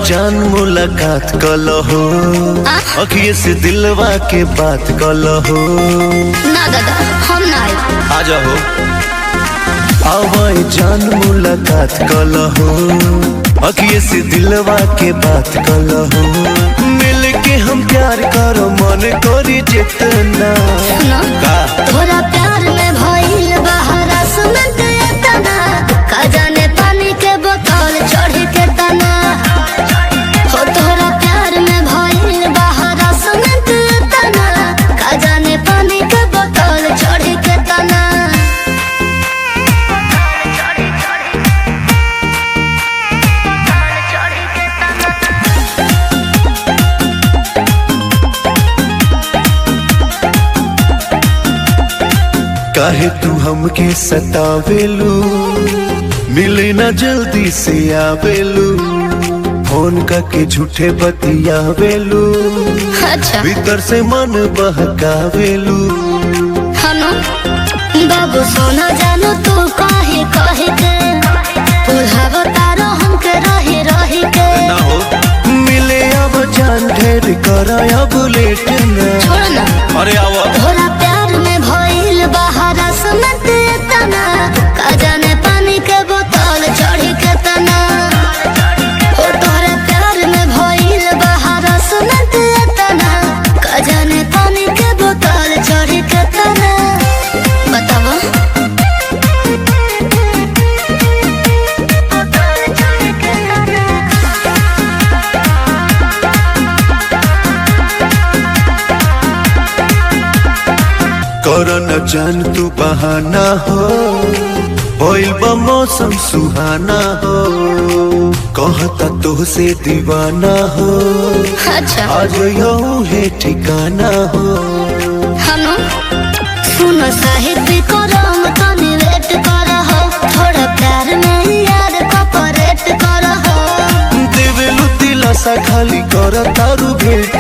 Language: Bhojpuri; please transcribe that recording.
जान मुलाकात कलहो, अखिए से दिलवा के बात कलहो। ना दादा हम ना आए। आ जाओ आवाई जान मुलाकात कलहो, अखिए से दिलवा के बात कलहो। मिल के हम प्यार करो मन करी जितना सुनो तोरा प्यार में भइल बहारा सुनत एतना, का जाने पानी के बोतल चढ़ी के तना। हो तोरा प्यार में भइल बहारा सुनत एतना, का जाने पानी के बोतल चढ़ी के तना। काहे तू हमके सतावेलू, मिले ना जल्दी से आवेलू। फोन करके झूठे बतियावेलू, अच्छा भीतर से मन बहकावेलू। हनो बाबू सोना जानो तू काहे काहे के बुझाव तारो हमके रही रही के। ना हो मिले अब जान ढेर कर अब लेट ना। छोड़ ना अरे आवा तोरा प्यार में भइल बहारा सुनत तना, का जाने पानी के बोतल चढ़ी के तना। हो तोरा प्यार में भइल बहारा सुनत तना, का जाने पानी के बोतल चढ़ी के तना। बतावा कर न जान तू बहाना हो, होइल बा मौसम सुहाना हो। कहता तो से दीवाना हो, अच्छा आज यूं है ठिकाना हो। हनो सुनो साहित्य करम तनी वेट कर हो, थोड़ा प्यार में यार कॉपरेट कर हो। देवेलू दिलासा खाली कर तारू भेट